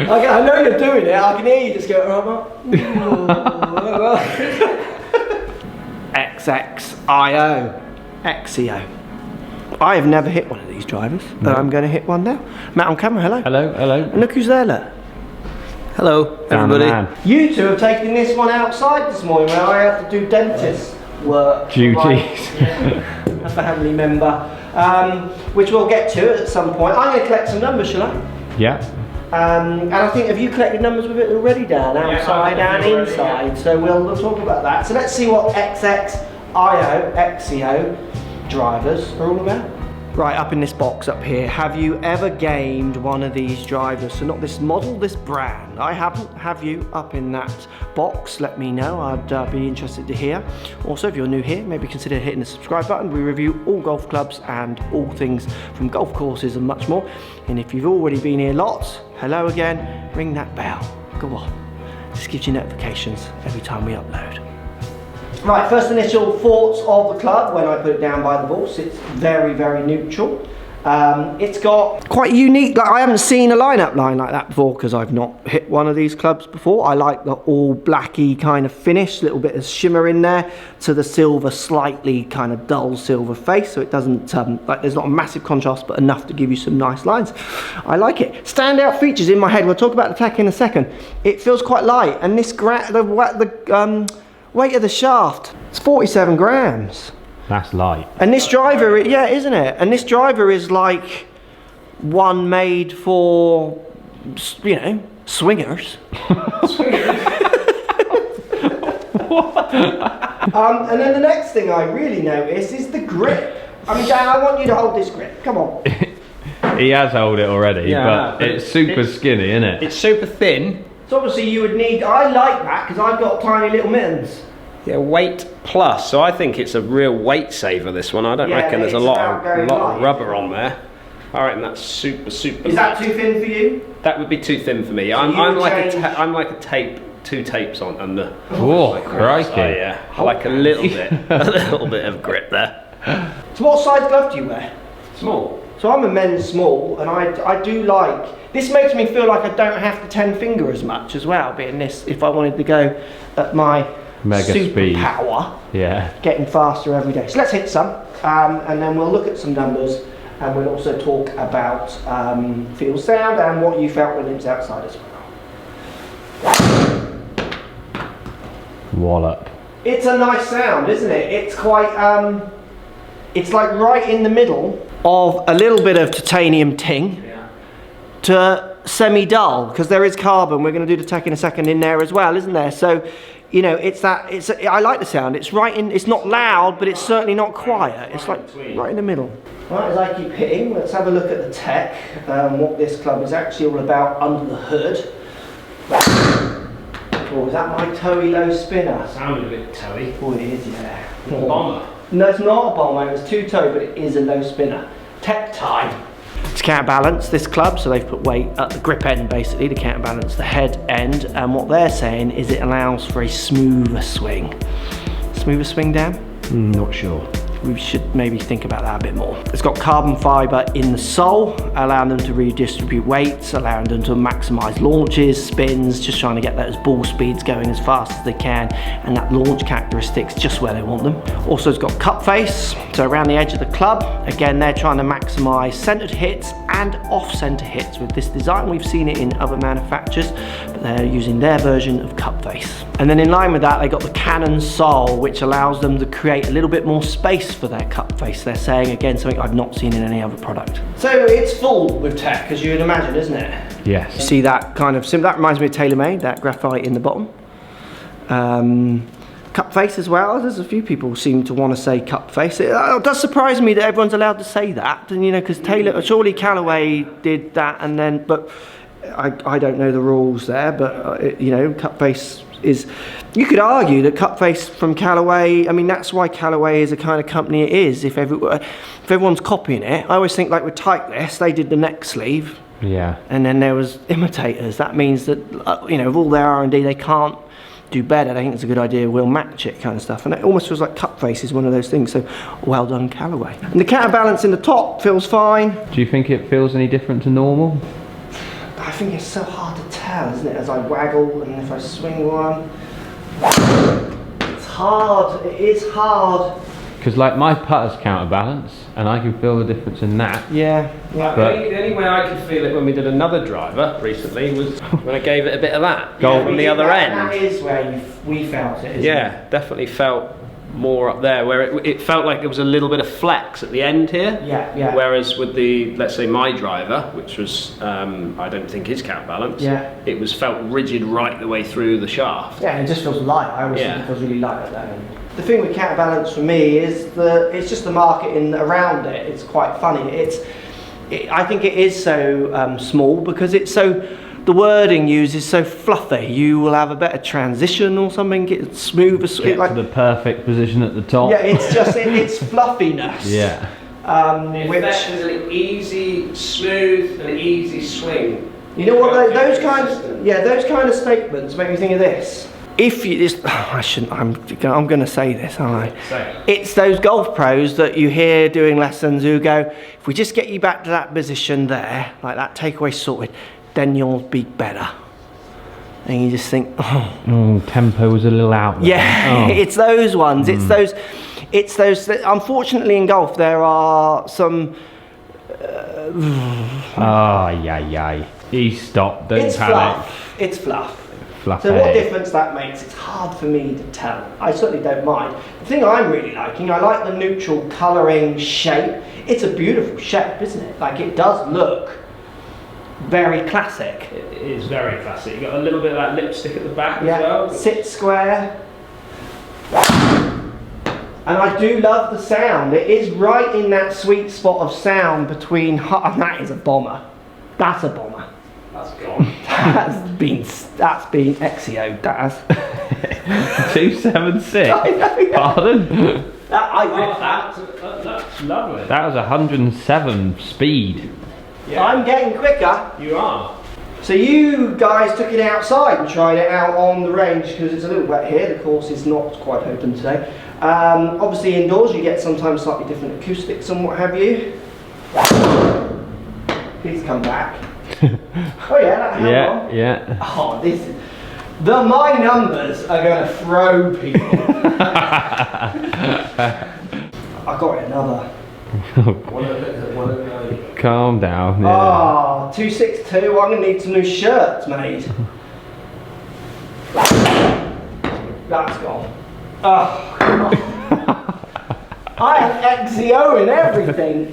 I know you're doing it. I can hear you just go. XXIO XEO. I have never hit one of these drivers, but I'm going to hit one now. Matt on camera, hello. Hello, hello. And look who's there, look. Hello, everybody. You two have taken this one outside this morning where I have to do dentist work. Duties. A family member, which we'll get to at some point. I'm going to collect some numbers, shall I? Yeah. And I think, have you collected numbers with it already, Dan? Outside and inside. Yeah. So we'll talk about that. So let's see what XXIO XEO drivers are all about. Right, up in this box up here, have you ever gamed one of these drivers? So not this model, this brand. I haven't. Have you? Up in that box, let me know. I'd be interested to hear. Also, if you're new here, maybe consider hitting the subscribe button. We review all golf clubs and all things from golf courses and much more. And if you've already been here lots, hello again, ring that bell. Go on. This gives you notifications every time we upload. Right, first initial thoughts of the club when I put it down by the balls. It's very, very neutral. It's got quite unique, like I haven't seen a lineup line like that before because I've not hit one of these clubs before. I like the all blacky kind of finish, little bit of shimmer in there to the silver, slightly kind of dull silver face, so it doesn't, like there's not a massive contrast but enough to give you some nice lines. I like it. Standout features in my head, we'll talk about the tack in a second. It feels quite light, and this weight of the shaft, it's 47 grams. That's light. And this driver, yeah, isn't it? And this driver is like one made for, you know, swingers. And then the next thing I really notice is the grip. I mean, Dan, I want you to hold this grip. Come on. He has held it already, yeah, but it's super skinny, isn't it? It's super thin. So obviously you would need, I like that because I've got tiny little mittens. Yeah, weight plus. So I think it's a real weight saver, this one. I don't reckon there's a lot of rubber on there. I reckon that's super Is that too thin for you? That would be too thin for me. I'm like a tape, two tapes on under. Oh, crikey. So, yeah, I like a little bit of grip there. So what size glove do you wear? Small. So I'm a men's small, and I do like, this makes me feel like I don't have to 10 finger as much as well, being this, if I wanted to go at my mega speed power, yeah, getting faster every day. So let's hit some, and then we'll look at some numbers, and we'll also talk about feel sound and what you felt when it was outside as well. Wallop. It's a nice sound, isn't it? It's quite, it's like right in the middle of a little bit of titanium ting, yeah, to semi-dull, because there is carbon. We're going to do the tech in a second in there as well, isn't there? So, you know, I like the sound. It's right in, it's not loud, but it's certainly not quiet. It's like right in the middle. Right, as I keep hitting, let's have a look at the tech, what this club is actually all about under the hood. Oh, is that my toey low spinner? Sounded a bit toey. Oh, it is, yeah. Bomber. No, it's not a bomber, it's two toe, but it is a low spinner. Tech time. To counterbalance this club, so they've put weight at the grip end basically to counterbalance the head end, and what they're saying is it allows for a smoother swing. Smoother swing, Dan? Not sure. We should maybe think about that a bit more. It's got carbon fibre in the sole, allowing them to redistribute weights, allowing them to maximise launches, spins, just trying to get those ball speeds going as fast as they can, and that launch characteristics just where they want them. Also, it's got cup face, so around the edge of the club. Again, they're trying to maximise centred hits and off-centre hits with this design. We've seen it in other manufacturers, but they're using their version of cup face. And then in line with that, they got the Cannon sole, which allows them to create a little bit more space for their cup face. They're saying, again, something I've not seen in any other product. So it's full with tech, as you would imagine, isn't it? Yes. You see that kind of, that reminds me of TaylorMade, that graphite in the bottom. Cup face as well. There's a few people seem to want to say cup face. It does surprise me that everyone's allowed to say that, and you know, because surely Callaway did that, and then, but I don't know the rules there, but you know, cup face is, you could argue that cup face from Callaway, I mean, that's why Callaway is the kind of company it is. If everyone's copying it, I always think like with Titleist, they did the neck sleeve. Yeah. And then there was imitators. That means that, you know, with all their R&D, they can't do better, they think it's a good idea, we'll match it kind of stuff. And it almost feels like Cup Face is one of those things, so well done Callaway. And the counterbalance in the top feels fine. Do you think it feels any different to normal? I think it's so hard to tell, isn't it, as I waggle and if I swing one. It's hard, it is hard. Because like my putter's counterbalance, and I can feel the difference in that. Yeah. But the only way I could feel it when we did another driver recently was when I gave it a bit of that from the other end. That is where we felt it, isn't it? Definitely felt more up there, where it felt like there was a little bit of flex at the end here. Yeah. Whereas with the, let's say my driver, which was, I don't think his counterbalance, it was felt rigid right the way through the shaft. Yeah, it just feels light. I always think it feels really light at that end. The thing with counterbalance for me is it's just the marketing around it. It's quite funny. I think it is so small because it's so. The wording used is so fluffy. You will have a better transition or something. Get smoother. Get like to the perfect position at the top. Yeah, it's just it's fluffiness. Yeah. Which is an easy, smooth, and easy swing. You know what? Those kind of statements make me think of this. If you just, I shouldn't. I'm going to say this, aren't I? Say it. It's those golf pros that you hear doing lessons who go, if we just get you back to that position there, like that takeaway sorted, then you'll be better. And you just think, tempo was a little out there. Yeah, it's those ones. It's those. Unfortunately, in golf, there are some. He stopped. Don't panic. It's fluff. So what difference that makes, it's hard for me to tell. I certainly don't mind. The thing I'm really liking, I like the neutral colouring shape. It's a beautiful shape, isn't it? Like it does look very classic. It is very classic. You got a little bit of that lipstick at the back as well. Sit square. And I do love the sound. It is right in that sweet spot of sound between, and that is a bomber. That's a bomber. That's gone. That's been XXIO, that has. 276. I know, yeah. Pardon? That's lovely. That was 107 speed. Yeah. I'm getting quicker. You are. So you guys took it outside and tried it out on the range because it's a little wet here. The course is not quite open today. Obviously indoors you get sometimes slightly different acoustics and what have you. Please come back. Oh yeah, hang on. Yeah. Oh, my numbers are going to throw people. I got another. Calm down. Yeah. Oh, 262. I'm going to need some new shirts made. That's gone. Oh, come on. I have XXIO in everything.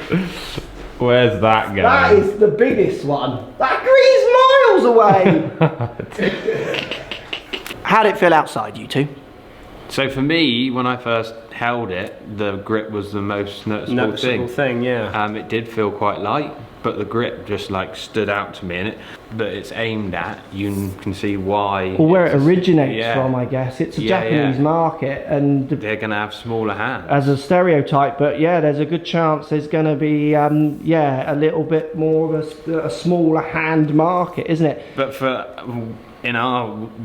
Where's that going? That is the biggest one. That agrees miles away. How did it feel outside, you two? So for me, when I first held it, the grip was the most noticeable thing. Yeah. It did feel quite light, but the grip just like stood out to me, and that it's aimed at, you can see why. Well, where it originates from, I guess. It's a Japanese market, and they're going to have smaller hands. As a stereotype, but yeah, there's a good chance there's going to be, a little bit more of a smaller hand market, isn't it? But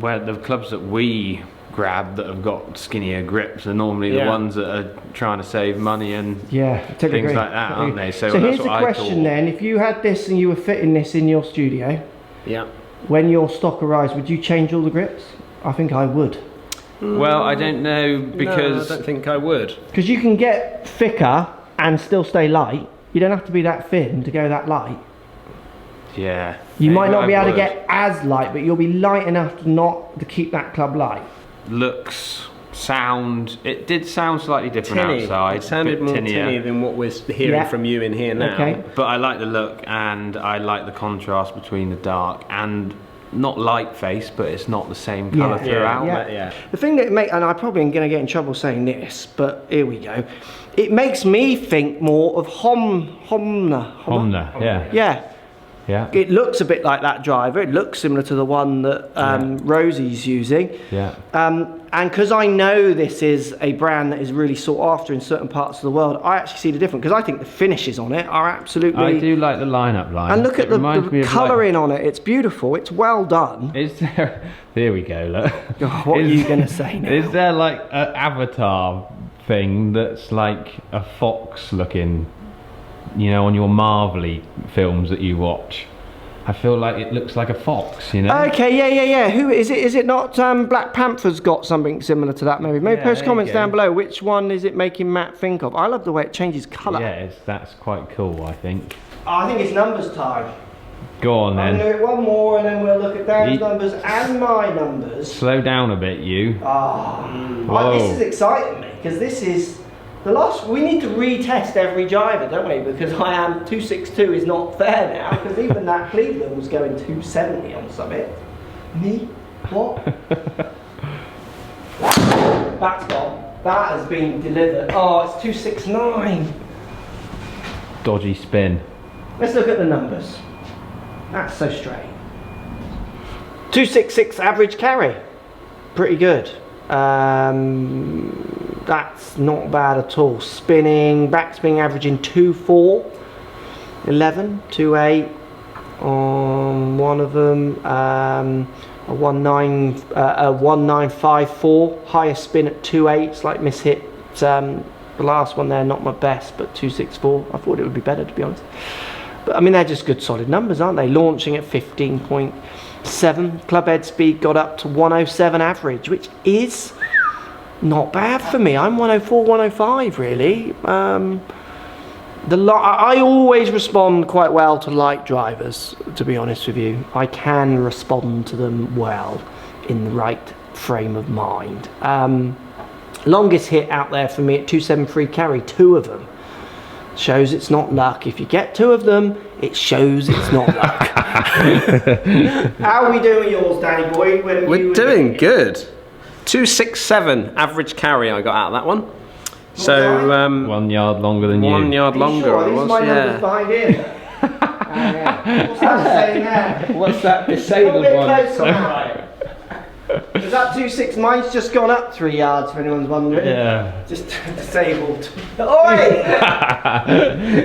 where the clubs that we grab that have got skinnier grips are normally the ones that are trying to save money and things like that, aren't they? So here's the question then: if you had this and you were fitting this in your studio, when your stock arrives, would you change all the grips? I think I would. Well, I don't know, because I don't think I would. Because you can get thicker and still stay light. You don't have to be that thin to go that light. Yeah. You might not be able to get as light, but you'll be light enough to keep that club light. Looks, sound, it did sound slightly different outside. It sounded more tinny than what we're hearing from you in here now. Okay. But I like the look, and I like the contrast between the dark and not light face, but it's not the same colour throughout. The thing that and I probably am going to get in trouble saying this, but here we go. It makes me think more of Homna. Yeah. Yeah. It looks a bit like that driver. It looks similar to the one that Rosie's using. Yeah. And because I know this is a brand that is really sought after in certain parts of the world, I actually see the difference, because I think the finishes on it are absolutely... I do like the lineup line. And look at the colouring on it. It's beautiful. It's well done. Is there... There we go, look. Oh, what are you going to say now? Is there like an avatar thing that's like a fox looking, you know, on your Marvel-y films that you watch? I feel like it looks like a fox, you know? Okay, yeah. Who is it? Is it not Black Panther's got something similar to that, maybe? Maybe post comments down below. Which one is it making Matt think of? I love the way it changes colour. Yeah, that's quite cool, I think. I think it's numbers time. Go on then. I'm going to do it one more and then we'll look at Dan's numbers and my numbers. Slow down a bit, you. Well, this is exciting me, because this is... we need to retest every driver, don't we? Because 262 is not fair now, because even that Cleveland was going 270 on Summit. Me? What? That's gone. That has been delivered. Oh, it's 269. Dodgy spin. Let's look at the numbers. That's so straight. 266 average carry. Pretty good. That's not bad at all. Spinning, backspin averaging 2.4, 11, 2.8 on one of them, a 1954, highest spin at 2.8, slight mishit. The last one there, not my best, but 264. I thought it would be better, to be honest. But I mean, they're just good solid numbers, aren't they? Launching at 15.7, club head speed got up to 107 average, which is not bad for me. I'm 104, 105 really. I always respond quite well to light drivers, to be honest with you. I can respond to them well in the right frame of mind. Longest hit out there for me at 273 carry, 2 of them. Shows it's not luck. If you get 2 of them, it shows it's not luck. How are we doing with yours, Danny boy? We're doing good. 267 average carry I got out of that one. So 1 yard longer than you. 1 yard longer. Sure? These are my numbers behind here. What's that saying there? What's that disabled one? Is that 2.6? Mine's just gone up 3 yards, for anyone's wondering. Yeah. Just disabled. Oi!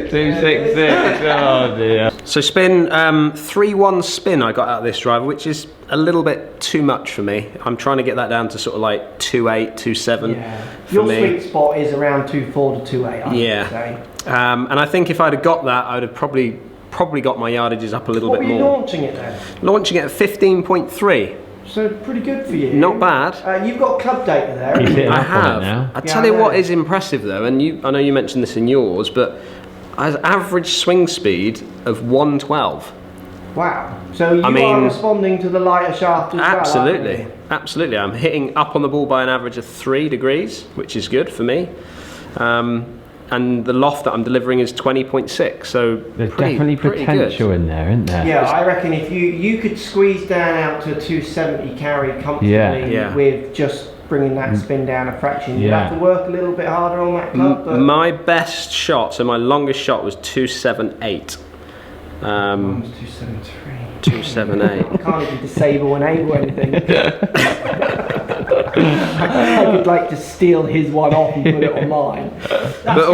266. Oh dear. So spin 3-1 spin I got out of this driver, which is a little bit too much for me. I'm trying to get that down to sort of like 2.8, 2.7. Yeah. Your sweet spot is around 2.4 to 2.8. I would say. And I think if I'd have got that, I'd have probably got my yardages up a little bit more. What were you launching it then? Launching it at 15.3. So pretty good for you. Not bad. You've got club data there. I have. I tell you what is impressive though, and I know you mentioned this in yours, but as average swing speed of 112. Wow. So you are responding to the lighter shaft as absolutely, well, absolutely. I'm hitting up on the ball by an average of 3 degrees, which is good for me. And the loft that I'm delivering is 20.6, so there's definitely potential in there, isn't there? Yeah, I reckon if you could squeeze down out to a 270 carry comfortably with just bringing that spin down a fraction, you'd have to work a little bit harder on that club. But my best shot, so my longest shot was 278. Mine was 273. 278. I can't even disable and able anything. I could like just steal his one off and put it on mine. But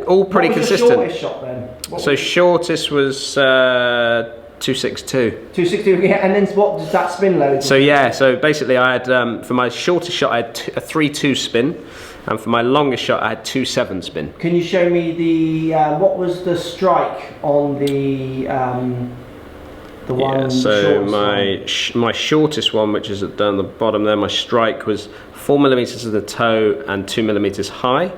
all pretty consistent. What was your shortest shot then? So shortest was 262. 262, yeah, and then what does that spin load? So so basically I had, for my shortest shot I had a 3.2 spin, and for my longest shot I had 2.7 spin. Can you show me the, what was the strike on the one? So my shortest one, which is down the bottom there, my strike was 4 millimeters at the toe and 2 millimeters high,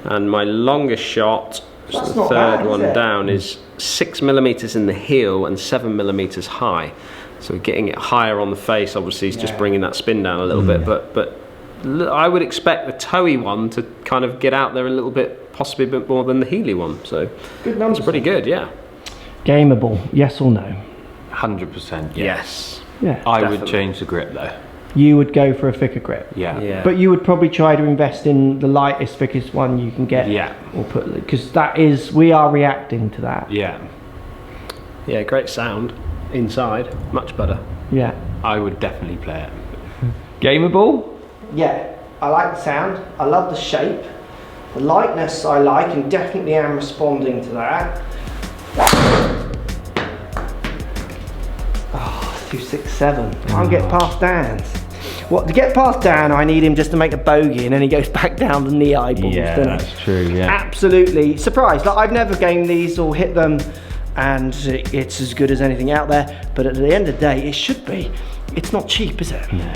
and my longest shot, the third one down, is 6 millimeters in the heel and 7 millimeters high. So getting it higher on the face obviously is just bringing that spin down a little bit, but I would expect the toey one to kind of get out there a little bit, possibly a bit more than the heely one. So good numbers. It's pretty good, yeah. Gameable, yes or no? 100% yes. Yeah. I would change the grip though. You would go for a thicker grip. Yeah. But you would probably try to invest in the lightest, thickest one you can get. Yeah. Or put, because we are reacting to that. Yeah. Yeah, great sound inside, much better. Yeah. I would definitely play it. Gameable? Yeah, I like the sound, I love the shape, the lightness I like, and definitely am responding to that. Oh, 267, can't get past Dan's. What, to get past Dan, I need him just to make a bogey, and then he goes back down the knee eyeballs. Yeah, doesn't that's he? true, yeah. Absolutely surprised. Like, I've never gamed these or hit them, and it's as good as anything out there, but at the end of the day, it should be. It's not cheap, is it? No.